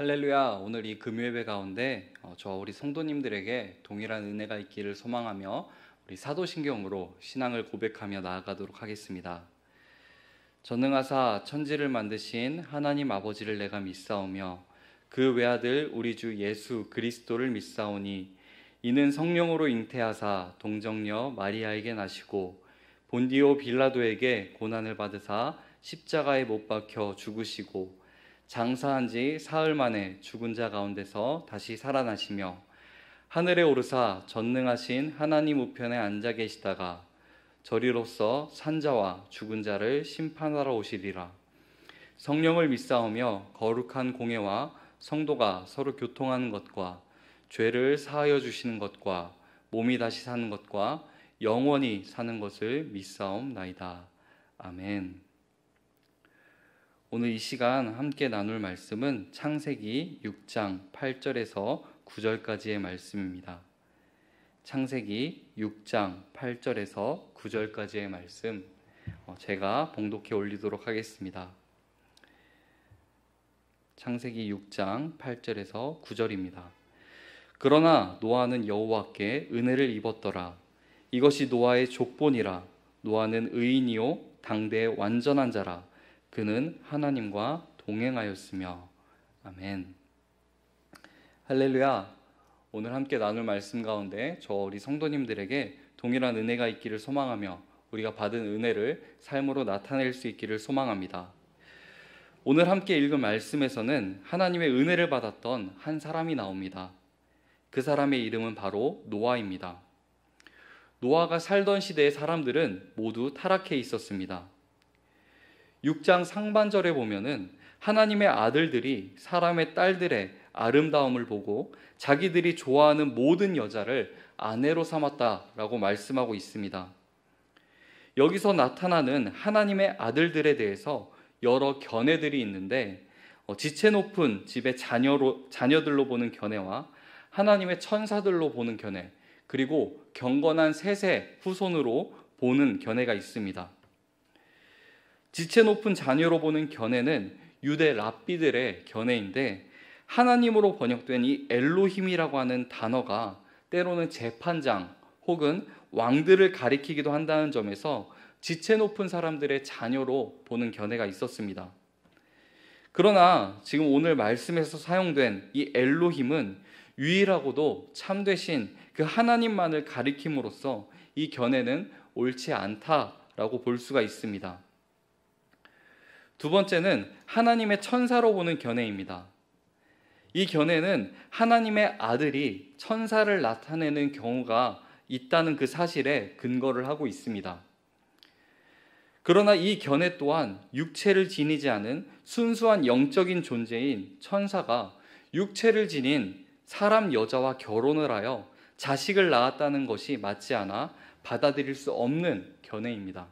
할렐루야. 오늘 이 금요예배 가운데 우리 성도님들에게 동일한 은혜가 있기를 소망하며 우리 사도신경으로 신앙을 고백하며 나아가도록 하겠습니다. 전능하사 천지를 만드신 하나님 아버지를 내가 믿사오며 그 외아들 우리 주 예수 그리스도를 믿사오니 이는 성령으로 잉태하사 동정녀 마리아에게 나시고 본디오 빌라도에게 고난을 받으사 십자가에 못 박혀 죽으시고 장사한 지 사흘 만에 죽은 자 가운데서 다시 살아나시며 하늘에 오르사 전능하신 하나님 우편에 앉아 계시다가 저리로서 산자와 죽은 자를 심판하러 오시리라. 성령을 믿사오며 거룩한 공예와 성도가 서로 교통하는 것과 죄를 사하여 주시는 것과 몸이 다시 사는 것과 영원히 사는 것을 믿사옵나이다. 아멘. 오늘 이 시간 함께 나눌 말씀은 창세기 6장 8절에서 9절까지의 말씀입니다. 창세기 6장 8절에서 9절까지의 말씀 제가 봉독해 올리도록 하겠습니다. 창세기 6장 8절에서 9절입니다. 그러나 노아는 여호와께 은혜를 입었더라. 이것이 노아의 족본이라. 노아는 의인이요 당대의 완전한 자라. 그는 하나님과 동행하였으며. 아멘. 할렐루야. 오늘 함께 나눌 말씀 가운데 우리 성도님들에게 동일한 은혜가 있기를 소망하며 우리가 받은 은혜를 삶으로 나타낼 수 있기를 소망합니다. 오늘 함께 읽은 말씀에서는 하나님의 은혜를 받았던 한 사람이 나옵니다. 그 사람의 이름은 바로 노아입니다. 노아가 살던 시대의 사람들은 모두 타락해 있었습니다. 6장 상반절에 보면은 하나님의 아들들이 사람의 딸들의 아름다움을 보고 자기들이 좋아하는 모든 여자를 아내로 삼았다라고 말씀하고 있습니다. 여기서 나타나는 하나님의 아들들에 대해서 여러 견해들이 있는데 지체 높은 집의 자녀들로 보는 견해와 하나님의 천사들로 보는 견해, 그리고 경건한 셋의 후손으로 보는 견해가 있습니다. 지체 높은 자녀로 보는 견해는 유대 랍비들의 견해인데, 하나님으로 번역된 이 엘로힘이라고 하는 단어가 때로는 재판장 혹은 왕들을 가리키기도 한다는 점에서 지체 높은 사람들의 자녀로 보는 견해가 있었습니다. 그러나 지금 오늘 말씀에서 사용된 이 엘로힘은 유일하고도 참되신 그 하나님만을 가리킴으로써 이 견해는 옳지 않다라고 볼 수가 있습니다. 두 번째는 하나님의 천사로 보는 견해입니다. 이 견해는 하나님의 아들이 천사를 나타내는 경우가 있다는 그 사실에 근거를 하고 있습니다. 그러나 이 견해 또한 육체를 지니지 않은 순수한 영적인 존재인 천사가 육체를 지닌 사람 여자와 결혼을 하여 자식을 낳았다는 것이 맞지 않아 받아들일 수 없는 견해입니다.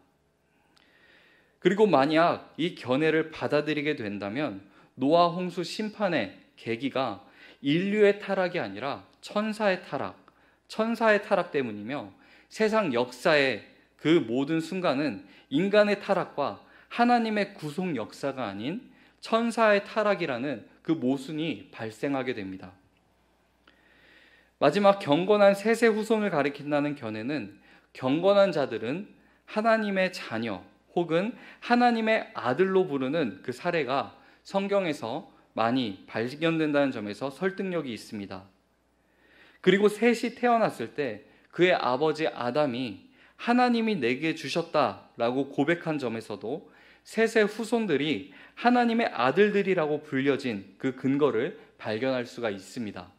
그리고 만약 이 견해를 받아들이게 된다면 노아 홍수 심판의 계기가 인류의 타락이 아니라 천사의 타락 때문이며, 세상 역사의 그 모든 순간은 인간의 타락과 하나님의 구속 역사가 아닌 천사의 타락이라는 그 모순이 발생하게 됩니다. 마지막 경건한 셋의 후손을 가리킨다는 견해는 경건한 자들은 하나님의 자녀 혹은 하나님의 아들로 부르는 그 사례가 성경에서 많이 발견된다는 점에서 설득력이 있습니다. 그리고 셋이 태어났을 때 그의 아버지 아담이 하나님이 내게 주셨다라고 고백한 점에서도 셋의 후손들이 하나님의 아들들이라고 불려진 그 근거를 발견할 수가 있습니다.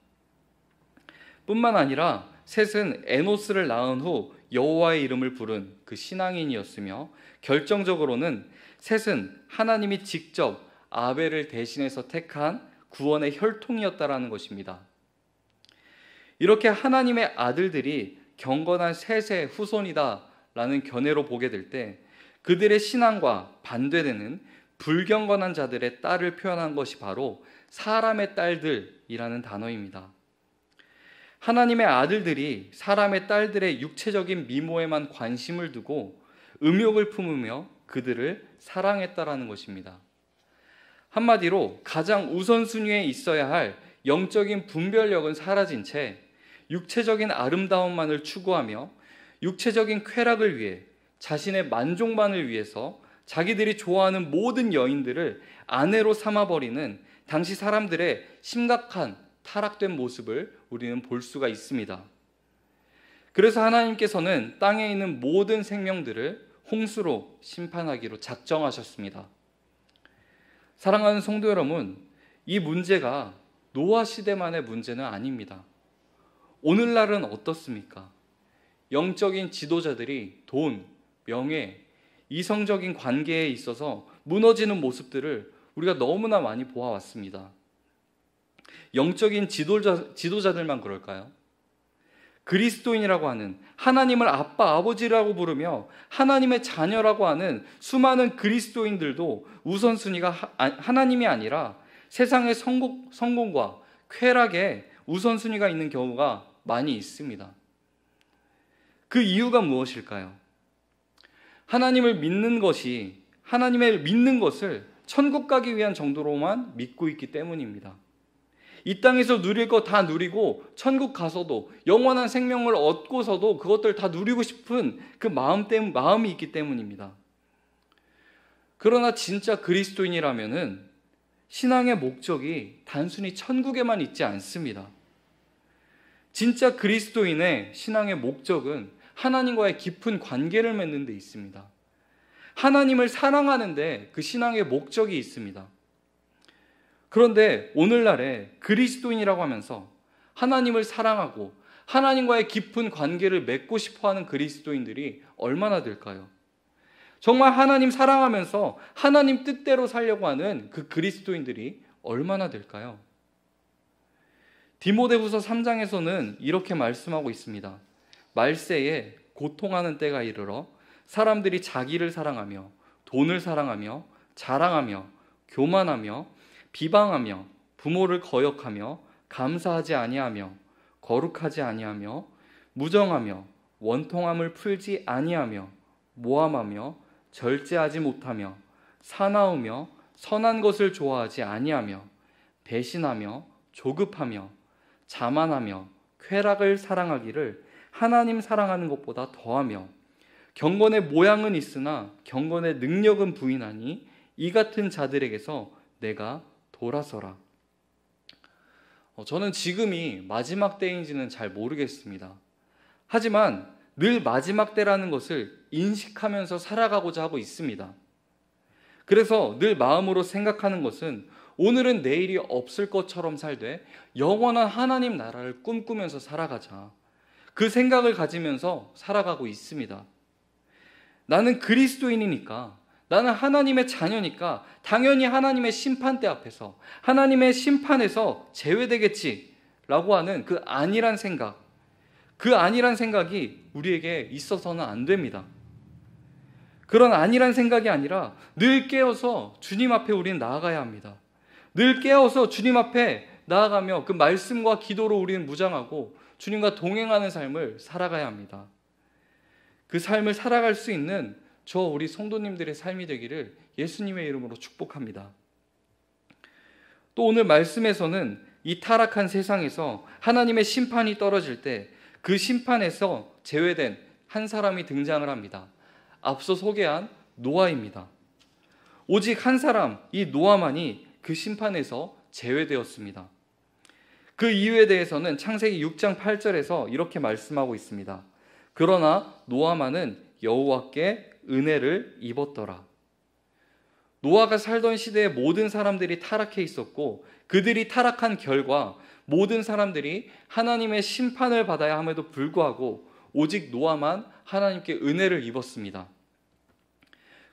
뿐만 아니라 셋은 에노스를 낳은 후 여호와의 이름을 부른 그 신앙인이었으며, 결정적으로는 셋은 하나님이 직접 아벨을 대신해서 택한 구원의 혈통이었다라는 것입니다. 이렇게 하나님의 아들들이 경건한 셋의 후손이다라는 견해로 보게 될 때, 그들의 신앙과 반대되는 불경건한 자들의 딸을 표현한 것이 바로 사람의 딸들이라는 단어입니다. 하나님의 아들들이 사람의 딸들의 육체적인 미모에만 관심을 두고 음욕을 품으며 그들을 사랑했다라는 것입니다. 한마디로 가장 우선순위에 있어야 할 영적인 분별력은 사라진 채 육체적인 아름다움만을 추구하며 육체적인 쾌락을 위해 자신의 만족만을 위해서 자기들이 좋아하는 모든 여인들을 아내로 삼아버리는 당시 사람들의 심각한 타락된 모습을 우리는 볼 수가 있습니다. 그래서 하나님께서는 땅에 있는 모든 생명들을 홍수로 심판하기로 작정하셨습니다. 사랑하는 성도 여러분, 이 문제가 노아 시대만의 문제는 아닙니다. 오늘날은 어떻습니까? 영적인 지도자들이 돈, 명예, 이성적인 관계에 있어서 무너지는 모습들을 우리가 너무나 많이 보아왔습니다. 영적인 지도자들만 그럴까요? 그리스도인이라고 하는, 하나님을 아빠, 아버지라고 부르며 하나님의 자녀라고 하는 수많은 그리스도인들도 우선순위가 하나님이 아니라 세상의 성공과 쾌락에 우선순위가 있는 경우가 많이 있습니다. 그 이유가 무엇일까요? 하나님을 믿는 것을 천국 가기 위한 정도로만 믿고 있기 때문입니다. 이 땅에서 누릴 거 다 누리고 천국 가서도 영원한 생명을 얻고서도 그것들 다 누리고 싶은 그 마음이 있기 때문입니다. 그러나 진짜 그리스도인이라면은 신앙의 목적이 단순히 천국에만 있지 않습니다. 진짜 그리스도인의 신앙의 목적은 하나님과의 깊은 관계를 맺는 데 있습니다. 하나님을 사랑하는데 그 신앙의 목적이 있습니다. 그런데 오늘날에 그리스도인이라고 하면서 하나님을 사랑하고 하나님과의 깊은 관계를 맺고 싶어하는 그리스도인들이 얼마나 될까요? 정말 하나님 사랑하면서 하나님 뜻대로 살려고 하는 그 그리스도인들이 얼마나 될까요? 디모데후서 3장에서는 이렇게 말씀하고 있습니다. 말세에 고통하는 때가 이르러 사람들이 자기를 사랑하며 돈을 사랑하며 자랑하며 교만하며 비방하며 부모를 거역하며 감사하지 아니하며 거룩하지 아니하며 무정하며 원통함을 풀지 아니하며 모함하며 절제하지 못하며 사나우며 선한 것을 좋아하지 아니하며 배신하며 조급하며 자만하며 쾌락을 사랑하기를 하나님 사랑하는 것보다 더하며 경건의 모양은 있으나 경건의 능력은 부인하니 이 같은 자들에게서 내가 돌아서라. 저는 지금이 마지막 때인지는 잘 모르겠습니다. 하지만 늘 마지막 때라는 것을 인식하면서 살아가고자 하고 있습니다. 그래서 늘 마음으로 생각하는 것은 오늘은 내일이 없을 것처럼 살되 영원한 하나님 나라를 꿈꾸면서 살아가자. 그 생각을 가지면서 살아가고 있습니다. 나는 그리스도인이니까, 나는 하나님의 자녀니까 당연히 하나님의 심판대 앞에서, 하나님의 심판에서 제외되겠지라고 하는 그 안일한 생각, 그 안일한 생각이 우리에게 있어서는 안 됩니다. 그런 안일한 생각이 아니라 늘 깨어서 주님 앞에 우리는 나아가야 합니다. 늘 깨어서 주님 앞에 나아가며 그 말씀과 기도로 우리는 무장하고 주님과 동행하는 삶을 살아가야 합니다. 그 삶을 살아갈 수 있는 우리 성도님들의 삶이 되기를 예수님의 이름으로 축복합니다. 또 오늘 말씀에서는 이 타락한 세상에서 하나님의 심판이 떨어질 때 그 심판에서 제외된 한 사람이 등장을 합니다. 앞서 소개한 노아입니다. 오직 한 사람, 이 노아만이 그 심판에서 제외되었습니다. 그 이유에 대해서는 창세기 6장 8절에서 이렇게 말씀하고 있습니다. 그러나 노아만은 여호와께 은혜를 입었더라. 노아가 살던 시대에 모든 사람들이 타락해 있었고 그들이 타락한 결과 모든 사람들이 하나님의 심판을 받아야 함에도 불구하고 오직 노아만 하나님께 은혜를 입었습니다.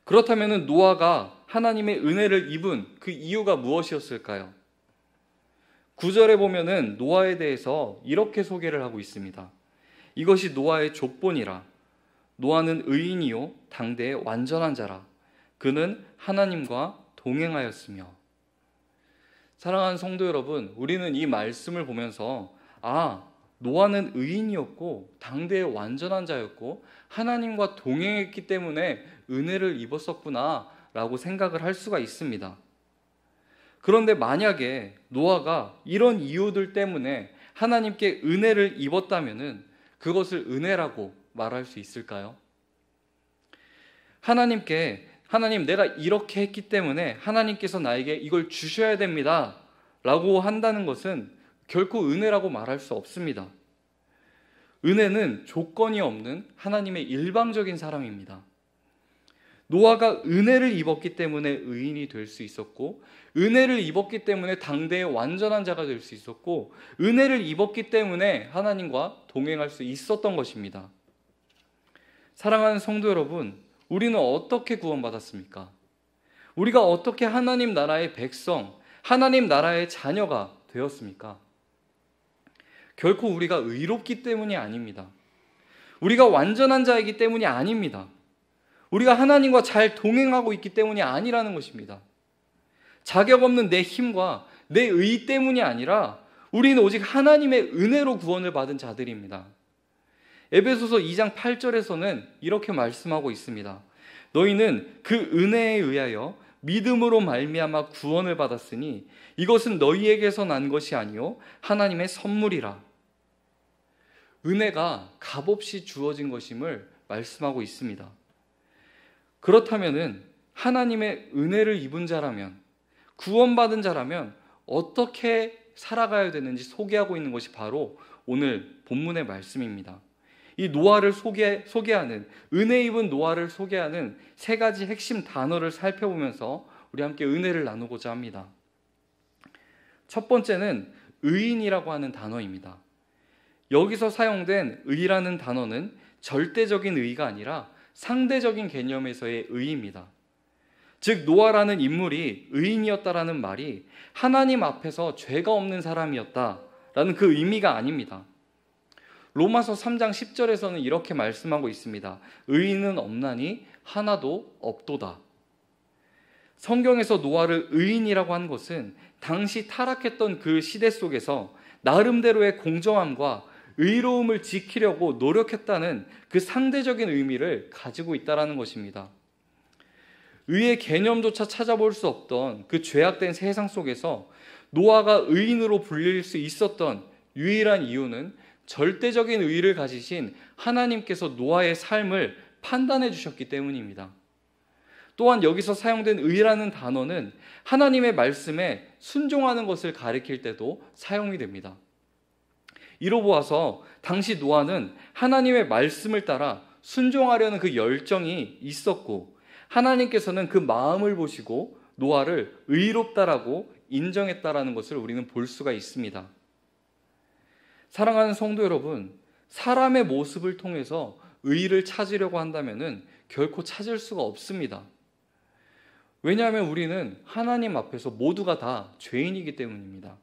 그렇다면 노아가 하나님의 은혜를 입은 그 이유가 무엇이었을까요? 9절에 보면은 노아에 대해서 이렇게 소개를 하고 있습니다. 이것이 노아의 족본이라. 노아는 의인이요 당대의 완전한 자라. 그는 하나님과 동행하였으며. 사랑하는 성도 여러분, 우리는 이 말씀을 보면서 노아는 의인이었고 당대의 완전한 자였고 하나님과 동행했기 때문에 은혜를 입었었구나 라고 생각을 할 수가 있습니다. 그런데 만약에 노아가 이런 이유들 때문에 하나님께 은혜를 입었다면은 그것을 은혜라고 말할 수 있을까요? 하나님 내가 이렇게 했기 때문에 하나님께서 나에게 이걸 주셔야 됩니다 라고 한다는 것은 결코 은혜라고 말할 수 없습니다. 은혜는 조건이 없는 하나님의 일방적인 사랑입니다. 노아가 은혜를 입었기 때문에 의인이 될 수 있었고, 은혜를 입었기 때문에 당대의 완전한 자가 될 수 있었고, 은혜를 입었기 때문에 하나님과 동행할 수 있었던 것입니다. 사랑하는 성도 여러분, 우리는 어떻게 구원받았습니까? 우리가 어떻게 하나님 나라의 백성, 하나님 나라의 자녀가 되었습니까? 결코 우리가 의롭기 때문이 아닙니다. 우리가 완전한 자이기 때문이 아닙니다. 우리가 하나님과 잘 동행하고 있기 때문이 아니라는 것입니다. 자격 없는 내 힘과 내 의 때문이 아니라 우리는 오직 하나님의 은혜로 구원을 받은 자들입니다. 에베소서 2장 8절에서는 이렇게 말씀하고 있습니다. 너희는 그 은혜에 의하여 믿음으로 말미암아 구원을 받았으니 이것은 너희에게서 난 것이 아니요 하나님의 선물이라. 은혜가 값없이 주어진 것임을 말씀하고 있습니다. 그렇다면은 하나님의 은혜를 입은 자라면, 구원받은 자라면 어떻게 살아가야 되는지 소개하고 있는 것이 바로 오늘 본문의 말씀입니다. 이 노아를 소개하는, 은혜 입은 노아를 소개하는 세 가지 핵심 단어를 살펴보면서 우리 함께 은혜를 나누고자 합니다. 첫 번째는 의인이라고 하는 단어입니다. 여기서 사용된 의라는 단어는 절대적인 의가 아니라 상대적인 개념에서의 의입니다. 즉 노아라는 인물이 의인이었다라는 말이 하나님 앞에서 죄가 없는 사람이었다라는 그 의미가 아닙니다. 로마서 3장 10절에서는 이렇게 말씀하고 있습니다. 의인은 없나니 하나도 없도다. 성경에서 노아를 의인이라고 한 것은 당시 타락했던 그 시대 속에서 나름대로의 공정함과 의로움을 지키려고 노력했다는 그 상대적인 의미를 가지고 있다는 것입니다. 의의 개념조차 찾아볼 수 없던 그 죄악된 세상 속에서 노아가 의인으로 불릴 수 있었던 유일한 이유는 절대적인 의를 가지신 하나님께서 노아의 삶을 판단해 주셨기 때문입니다. 또한 여기서 사용된 의라는 단어는 하나님의 말씀에 순종하는 것을 가리킬 때도 사용이 됩니다. 이로 보아서 당시 노아는 하나님의 말씀을 따라 순종하려는 그 열정이 있었고, 하나님께서는 그 마음을 보시고 노아를 의롭다라고 인정했다라는 것을 우리는 볼 수가 있습니다. 사랑하는 성도 여러분, 사람의 모습을 통해서 의를 찾으려고 한다면 결코 찾을 수가 없습니다. 왜냐하면 우리는 하나님 앞에서 모두가 다 죄인이기 때문입니다.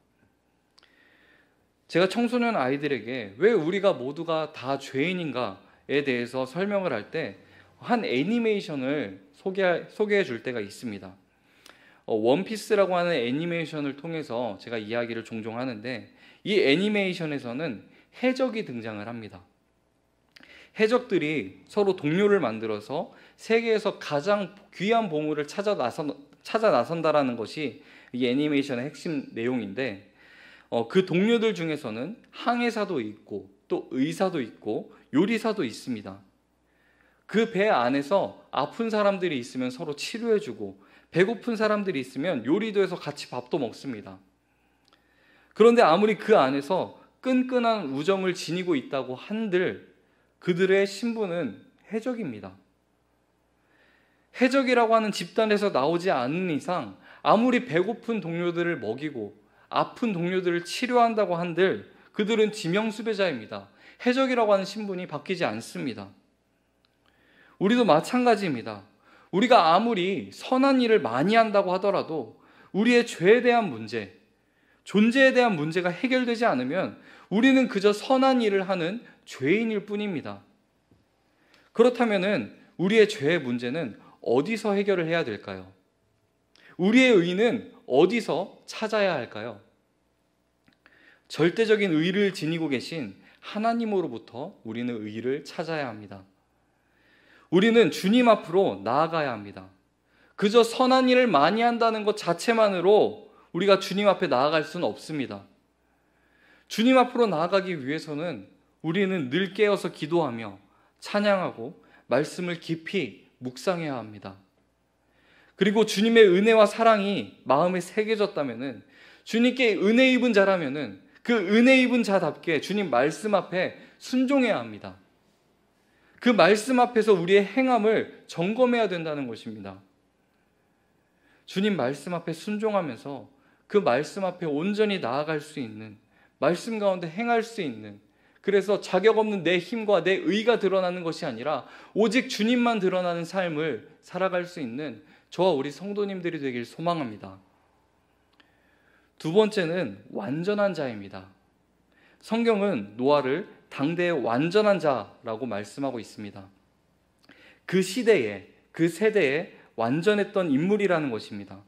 제가 청소년 아이들에게 왜 우리가 모두가 다 죄인인가에 대해서 설명을 할 때 한 애니메이션을 소개해 줄 때가 있습니다. 원피스라고 하는 애니메이션을 통해서 제가 이야기를 종종 하는데, 이 애니메이션에서는 해적이 등장을 합니다. 해적들이 서로 동료를 만들어서 세계에서 가장 귀한 보물을 찾아 나선다라는 것이 이 애니메이션의 핵심 내용인데, 그 동료들 중에서는 항해사도 있고 또 의사도 있고 요리사도 있습니다. 그 배 안에서 아픈 사람들이 있으면 서로 치료해주고, 배고픈 사람들이 있으면 요리도 해서 같이 밥도 먹습니다. 그런데 아무리 그 안에서 끈끈한 우정을 지니고 있다고 한들 그들의 신분은 해적입니다. 해적이라고 하는 집단에서 나오지 않는 이상 아무리 배고픈 동료들을 먹이고 아픈 동료들을 치료한다고 한들 그들은 지명수배자입니다. 해적이라고 하는 신분이 바뀌지 않습니다. 우리도 마찬가지입니다. 우리가 아무리 선한 일을 많이 한다고 하더라도 우리의 죄에 대한 문제, 존재에 대한 문제가 해결되지 않으면 우리는 그저 선한 일을 하는 죄인일 뿐입니다. 그렇다면 우리의 죄의 문제는 어디서 해결을 해야 될까요? 우리의 의는 어디서 찾아야 할까요? 절대적인 의를 지니고 계신 하나님으로부터 우리는 의를 찾아야 합니다. 우리는 주님 앞으로 나아가야 합니다. 그저 선한 일을 많이 한다는 것 자체만으로 우리가 주님 앞에 나아갈 수는 없습니다. 주님 앞으로 나아가기 위해서는 우리는 늘 깨어서 기도하며 찬양하고 말씀을 깊이 묵상해야 합니다. 그리고 주님의 은혜와 사랑이 마음에 새겨졌다면은, 주님께 은혜 입은 자라면은 그 은혜 입은 자답게 주님 말씀 앞에 순종해야 합니다. 그 말씀 앞에서 우리의 행함을 점검해야 된다는 것입니다. 주님 말씀 앞에 순종하면서 그 말씀 앞에 온전히 나아갈 수 있는, 말씀 가운데 행할 수 있는, 그래서 자격 없는 내 힘과 내 의가 드러나는 것이 아니라 오직 주님만 드러나는 삶을 살아갈 수 있는 저와 우리 성도님들이 되길 소망합니다. 두 번째는 완전한 자입니다. 성경은 노아를 당대의 완전한 자라고 말씀하고 있습니다. 그 시대에, 그 세대에 완전했던 인물이라는 것입니다.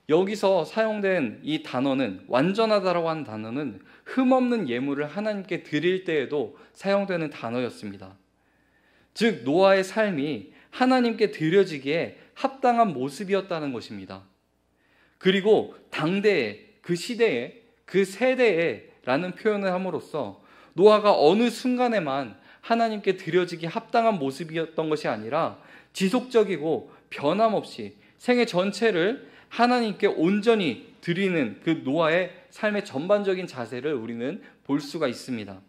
여기서 사용된 이 단어는, 완전하다라고 하는 단어는 흠없는 예물을 하나님께 드릴 때에도 사용되는 단어였습니다. 즉 노아의 삶이 하나님께 드려지기에 합당한 모습이었다는 것입니다. 그리고 당대에, 그 시대에, 그 세대에 라는 표현을 함으로써 노아가 어느 순간에만 하나님께 드려지기 합당한 모습이었던 것이 아니라 지속적이고 변함없이 생애 전체를 하나님께 온전히 드리는 그 노아의 삶의 전반적인 자세를 우리는 볼 수가 있습니다.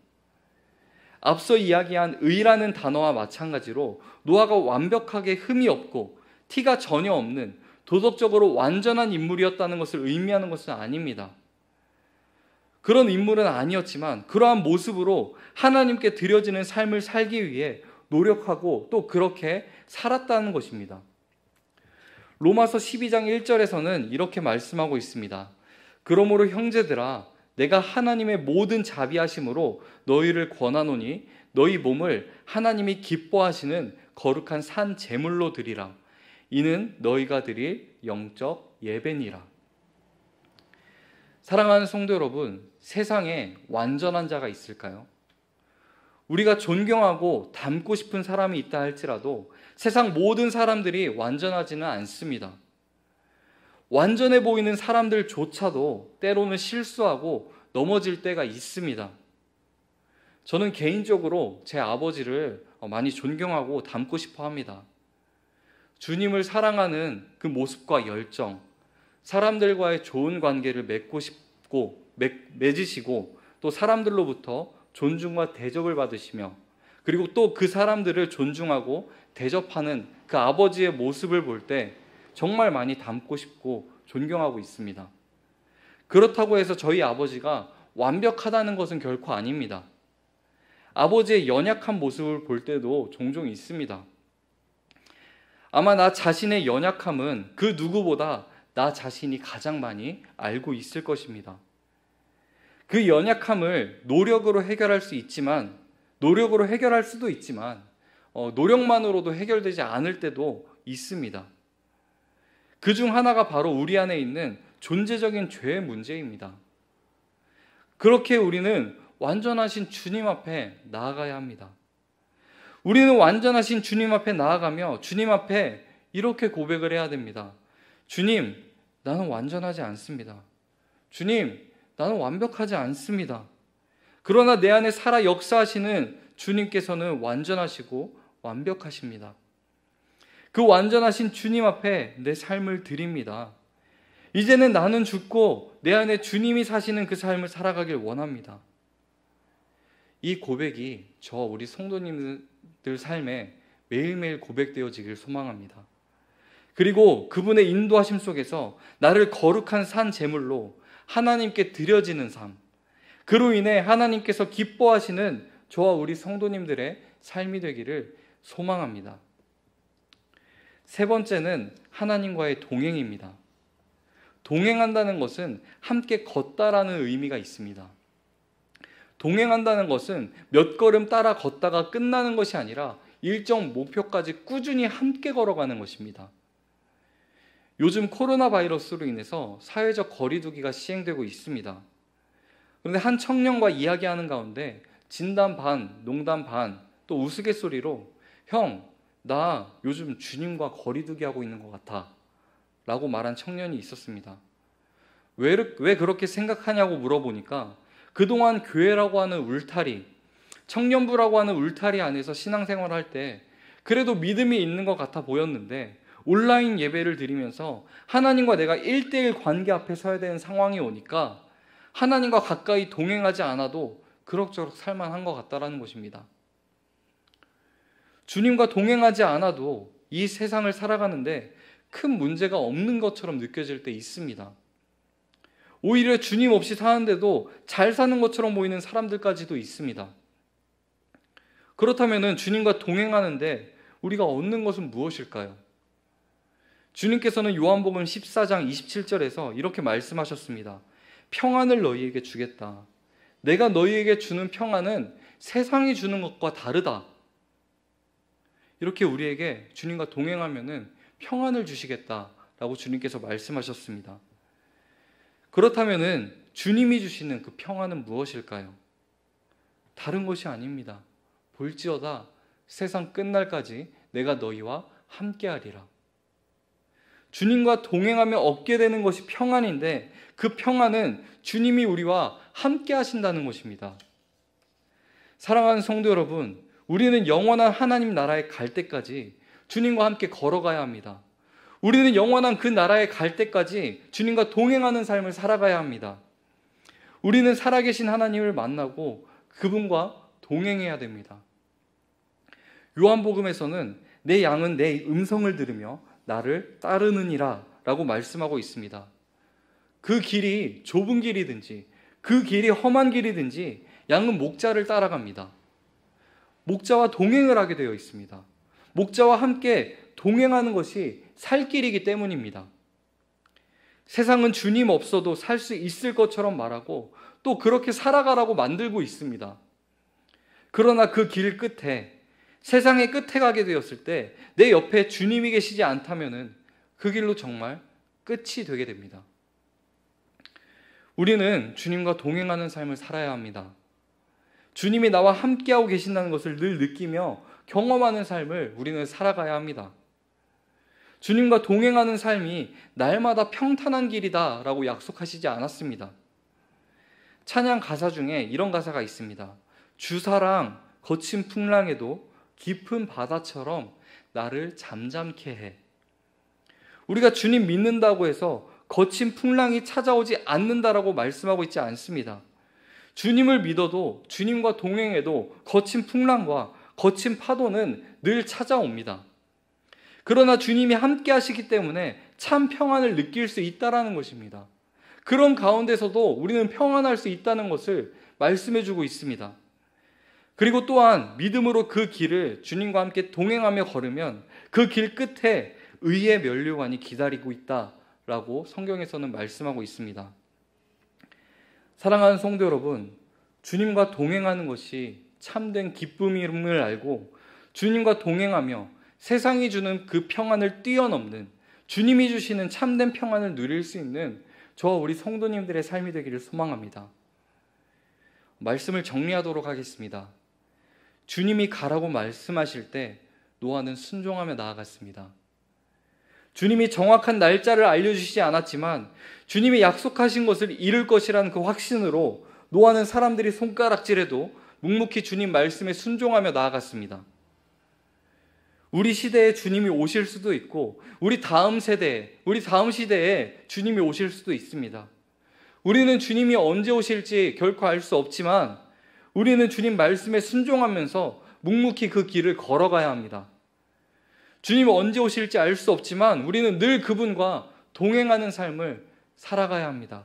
앞서 이야기한 의라는 단어와 마찬가지로 노아가 완벽하게 흠이 없고 티가 전혀 없는 도덕적으로 완전한 인물이었다는 것을 의미하는 것은 아닙니다. 그런 인물은 아니었지만 그러한 모습으로 하나님께 드려지는 삶을 살기 위해 노력하고 또 그렇게 살았다는 것입니다. 로마서 12장 1절에서는 이렇게 말씀하고 있습니다. 그러므로 형제들아, 내가 하나님의 모든 자비하심으로 너희를 권하노니 너희 몸을 하나님이 기뻐하시는 거룩한 산 제물로 드리라. 이는 너희가 드릴 영적 예배니라. 사랑하는 성도 여러분, 세상에 완전한 자가 있을까요? 우리가 존경하고 닮고 싶은 사람이 있다 할지라도 세상 모든 사람들이 완전하지는 않습니다. 완전해 보이는 사람들조차도 때로는 실수하고 넘어질 때가 있습니다. 저는 개인적으로 제 아버지를 많이 존경하고 닮고 싶어 합니다. 주님을 사랑하는 그 모습과 열정, 사람들과의 좋은 관계를 맺으시고 또 사람들로부터 존중과 대접을 받으시며, 그리고 또 그 사람들을 존중하고 대접하는 그 아버지의 모습을 볼 때 정말 많이 닮고 싶고 존경하고 있습니다. 그렇다고 해서 저희 아버지가 완벽하다는 것은 결코 아닙니다. 아버지의 연약한 모습을 볼 때도 종종 있습니다. 아마 나 자신의 연약함은 그 누구보다 나 자신이 가장 많이 알고 있을 것입니다. 그 연약함을 노력으로 해결할 수도 있지만 노력만으로도 해결되지 않을 때도 있습니다. 그 중 하나가 바로 우리 안에 있는 존재적인 죄의 문제입니다. 그렇게 우리는 완전하신 주님 앞에 나아가야 합니다. 우리는 완전하신 주님 앞에 나아가며 주님 앞에 이렇게 고백을 해야 됩니다. 주님, 나는 완전하지 않습니다. 주님, 나는 완벽하지 않습니다. 그러나 내 안에 살아 역사하시는 주님께서는 완전하시고 완벽하십니다. 그 완전하신 주님 앞에 내 삶을 드립니다. 이제는 나는 죽고 내 안에 주님이 사시는 그 삶을 살아가길 원합니다. 이 고백이 우리 성도님들 삶에 매일매일 고백되어지길 소망합니다. 그리고 그분의 인도하심 속에서 나를 거룩한 산 제물로 하나님께 드려지는 삶, 그로 인해 하나님께서 기뻐하시는 저와 우리 성도님들의 삶이 되기를 소망합니다. 세 번째는 하나님과의 동행입니다. 동행한다는 것은 함께 걷다라는 의미가 있습니다. 동행한다는 것은 몇 걸음 따라 걷다가 끝나는 것이 아니라 일정 목표까지 꾸준히 함께 걸어가는 것입니다. 요즘 코로나 바이러스로 인해서 사회적 거리두기가 시행되고 있습니다. 그런데 한 청년과 이야기하는 가운데 진담 반, 농담 반, 또 우스갯소리로 형, 나 요즘 주님과 거리두기 하고 있는 것 같아 라고 말한 청년이 있었습니다. 왜 그렇게 생각하냐고 물어보니까 그동안 교회라고 하는 울타리, 청년부라고 하는 울타리 안에서 신앙생활할 때 그래도 믿음이 있는 것 같아 보였는데 온라인 예배를 드리면서 하나님과 내가 1대1 관계 앞에 서야 되는 상황이 오니까 하나님과 가까이 동행하지 않아도 그럭저럭 살만한 것 같다라는 것입니다. 주님과 동행하지 않아도 이 세상을 살아가는데 큰 문제가 없는 것처럼 느껴질 때 있습니다. 오히려 주님 없이 사는데도 잘 사는 것처럼 보이는 사람들까지도 있습니다. 그렇다면 주님과 동행하는데 우리가 얻는 것은 무엇일까요? 주님께서는 요한복음 14장 27절에서 이렇게 말씀하셨습니다. 평안을 너희에게 주겠다. 내가 너희에게 주는 평안은 세상이 주는 것과 다르다. 이렇게 우리에게 주님과 동행하면은 평안을 주시겠다라고 주님께서 말씀하셨습니다. 그렇다면은 주님이 주시는 그 평안은 무엇일까요? 다른 것이 아닙니다. 볼지어다 세상 끝날까지 내가 너희와 함께하리라. 주님과 동행하며 얻게 되는 것이 평안인데 그 평안은 주님이 우리와 함께 하신다는 것입니다. 사랑하는 성도 여러분, 우리는 영원한 하나님 나라에 갈 때까지 주님과 함께 걸어가야 합니다. 우리는 영원한 그 나라에 갈 때까지 주님과 동행하는 삶을 살아가야 합니다. 우리는 살아계신 하나님을 만나고 그분과 동행해야 됩니다. 요한복음에서는 내 양은 내 음성을 들으며 나를 따르느니라 라고 말씀하고 있습니다. 그 길이 좁은 길이든지 그 길이 험한 길이든지 양은 목자를 따라갑니다. 목자와 동행을 하게 되어 있습니다. 목자와 함께 동행하는 것이 살 길이기 때문입니다. 세상은 주님 없어도 살 수 있을 것처럼 말하고 또 그렇게 살아가라고 만들고 있습니다. 그러나 그 길 끝에, 세상의 끝에 가게 되었을 때 내 옆에 주님이 계시지 않다면 그 길로 정말 끝이 되게 됩니다. 우리는 주님과 동행하는 삶을 살아야 합니다. 주님이 나와 함께하고 계신다는 것을 늘 느끼며 경험하는 삶을 우리는 살아가야 합니다. 주님과 동행하는 삶이 날마다 평탄한 길이다 라고 약속하시지 않았습니다. 찬양 가사 중에 이런 가사가 있습니다. 주사랑 거친 풍랑에도 깊은 바다처럼 나를 잠잠케 해. 우리가 주님 믿는다고 해서 거친 풍랑이 찾아오지 않는다라고 말씀하고 있지 않습니다. 주님을 믿어도 주님과 동행해도 거친 풍랑과 거친 파도는 늘 찾아옵니다. 그러나 주님이 함께 하시기 때문에 참 평안을 느낄 수 있다는 것입니다. 그런 가운데서도 우리는 평안할 수 있다는 것을 말씀해 주고 있습니다. 그리고 또한 믿음으로 그 길을 주님과 함께 동행하며 걸으면 그 길 끝에 의의 면류관이 기다리고 있다라고 성경에서는 말씀하고 있습니다. 사랑하는 성도 여러분, 주님과 동행하는 것이 참된 기쁨임을 알고 주님과 동행하며 세상이 주는 그 평안을 뛰어넘는 주님이 주시는 참된 평안을 누릴 수 있는 저와 우리 성도님들의 삶이 되기를 소망합니다. 말씀을 정리하도록 하겠습니다. 주님이 가라고 말씀하실 때 노아는 순종하며 나아갔습니다. 주님이 정확한 날짜를 알려주시지 않았지만 주님이 약속하신 것을 이룰 것이라는 그 확신으로 노아는 사람들이 손가락질해도 묵묵히 주님 말씀에 순종하며 나아갔습니다. 우리 시대에 주님이 오실 수도 있고 우리 다음 세대에, 우리 다음 시대에 주님이 오실 수도 있습니다. 우리는 주님이 언제 오실지 결코 알 수 없지만 우리는 주님 말씀에 순종하면서 묵묵히 그 길을 걸어가야 합니다. 주님이 언제 오실지 알 수 없지만 우리는 늘 그분과 동행하는 삶을 살아가야 합니다.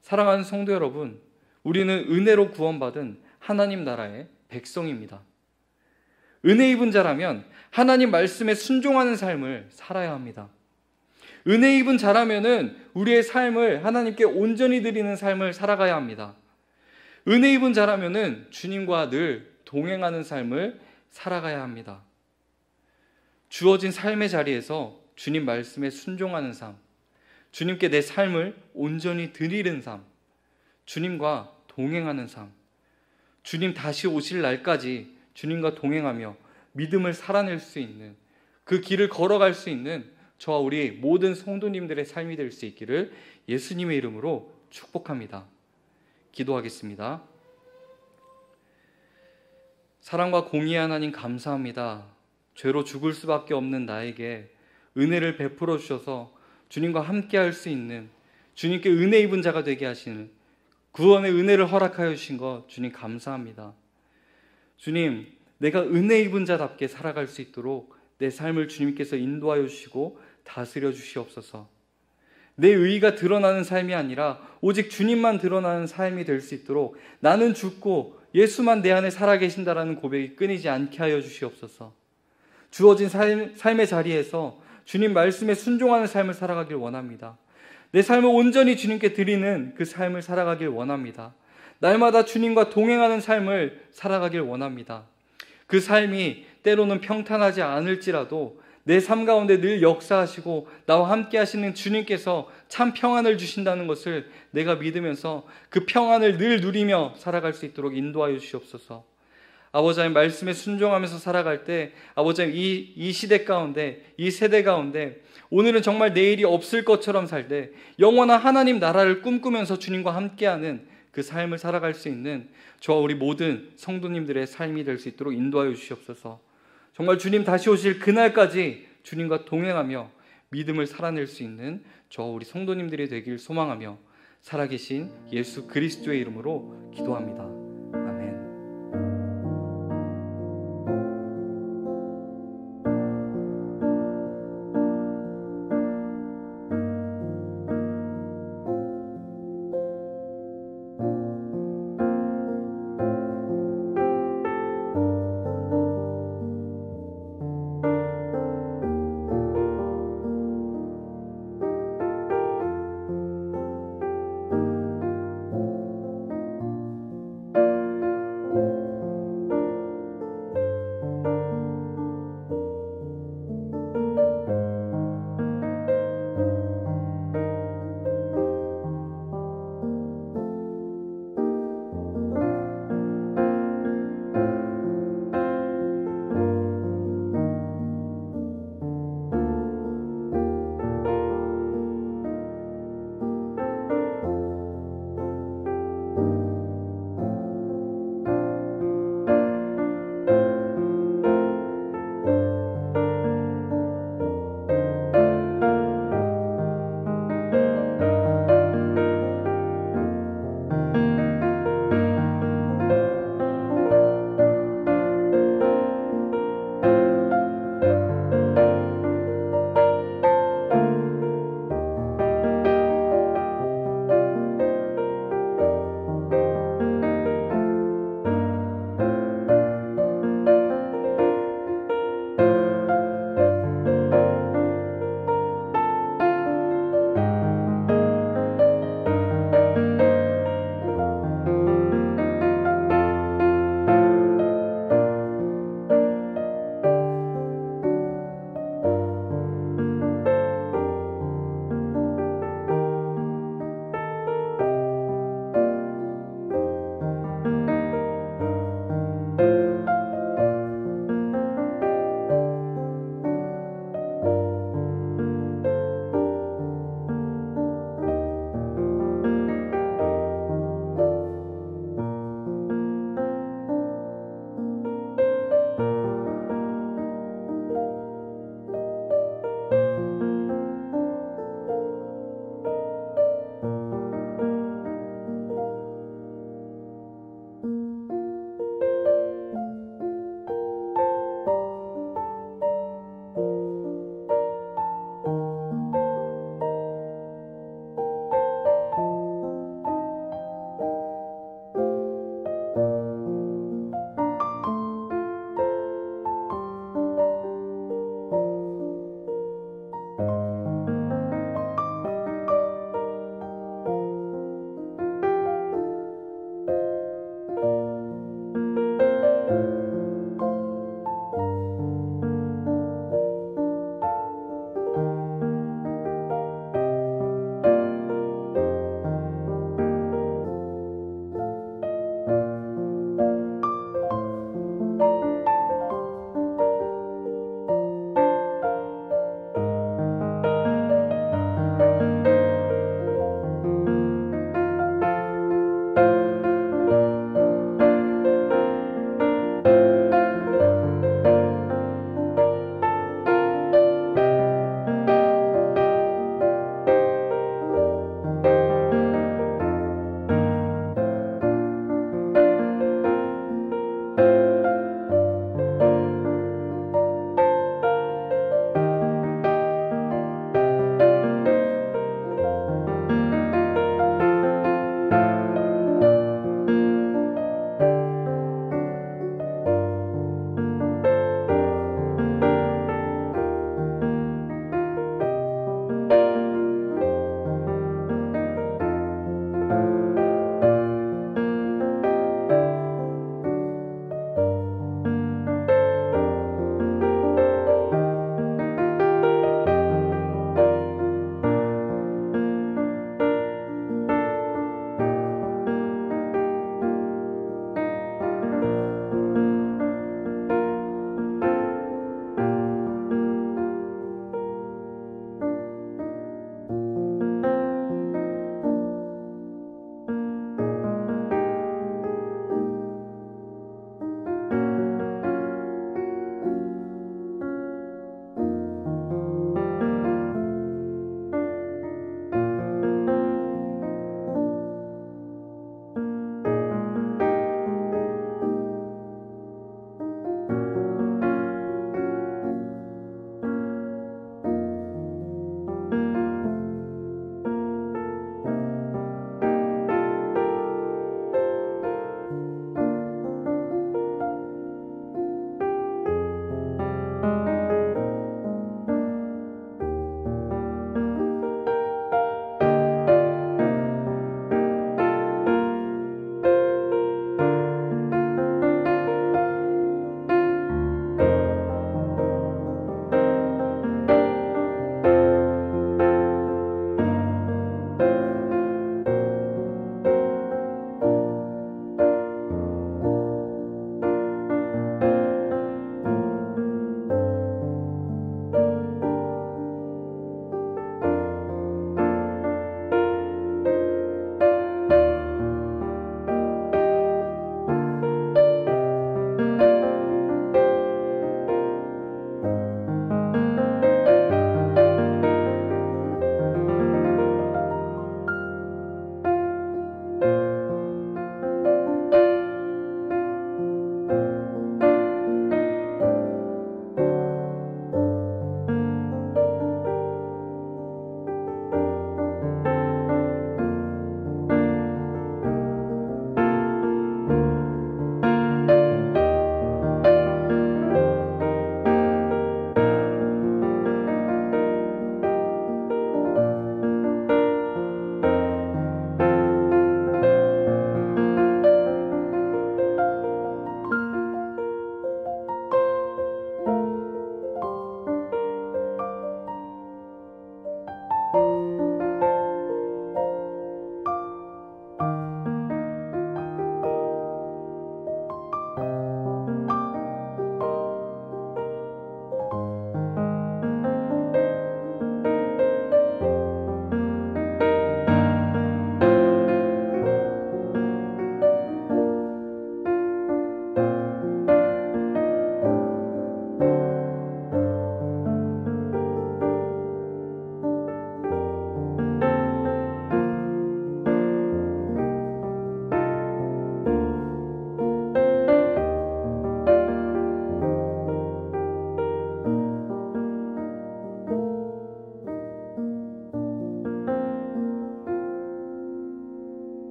사랑하는 성도 여러분, 우리는 은혜로 구원받은 하나님 나라의 백성입니다. 은혜 입은 자라면 하나님 말씀에 순종하는 삶을 살아야 합니다. 은혜 입은 자라면은 우리의 삶을 하나님께 온전히 드리는 삶을 살아가야 합니다. 은혜 입은 자라면은 주님과 늘 동행하는 삶을 살아가야 합니다. 주어진 삶의 자리에서 주님 말씀에 순종하는 삶, 주님께 내 삶을 온전히 드리는 삶, 주님과 동행하는 삶, 주님 다시 오실 날까지 주님과 동행하며 믿음을 살아낼 수 있는 그 길을 걸어갈 수 있는 저와 우리 모든 성도님들의 삶이 될 수 있기를 예수님의 이름으로 축복합니다. 기도하겠습니다. 사랑과 공의의 하나님 감사합니다. 죄로 죽을 수밖에 없는 나에게 은혜를 베풀어 주셔서 주님과 함께 할 수 있는, 주님께 은혜 입은 자가 되게 하시는 구원의 은혜를 허락하여 주신 것 주님 감사합니다. 주님, 내가 은혜 입은 자답게 살아갈 수 있도록 내 삶을 주님께서 인도하여 주시고 다스려 주시옵소서. 내 의의가 드러나는 삶이 아니라 오직 주님만 드러나는 삶이 될 수 있도록 나는 죽고 예수만 내 안에 살아계신다라는 고백이 끊이지 않게 하여 주시옵소서. 주어진 삶의 자리에서 주님 말씀에 순종하는 삶을 살아가길 원합니다. 내 삶을 온전히 주님께 드리는 그 삶을 살아가길 원합니다. 날마다 주님과 동행하는 삶을 살아가길 원합니다. 그 삶이 때로는 평탄하지 않을지라도 내 삶 가운데 늘 역사하시고 나와 함께 하시는 주님께서 참 평안을 주신다는 것을 내가 믿으면서 그 평안을 늘 누리며 살아갈 수 있도록 인도하여 주시옵소서. 아버지 하나님, 말씀에 순종하면서 살아갈 때 아버지 하나님, 이 시대 가운데, 이 세대 가운데 오늘은 정말 내일이 없을 것처럼 살 때 영원한 하나님 나라를 꿈꾸면서 주님과 함께하는 그 삶을 살아갈 수 있는 저와 우리 모든 성도님들의 삶이 될 수 있도록 인도하여 주시옵소서. 정말 주님 다시 오실 그날까지 주님과 동행하며 믿음을 살아낼 수 있는 저와 우리 성도님들이 되길 소망하며 살아계신 예수 그리스도의 이름으로 기도합니다.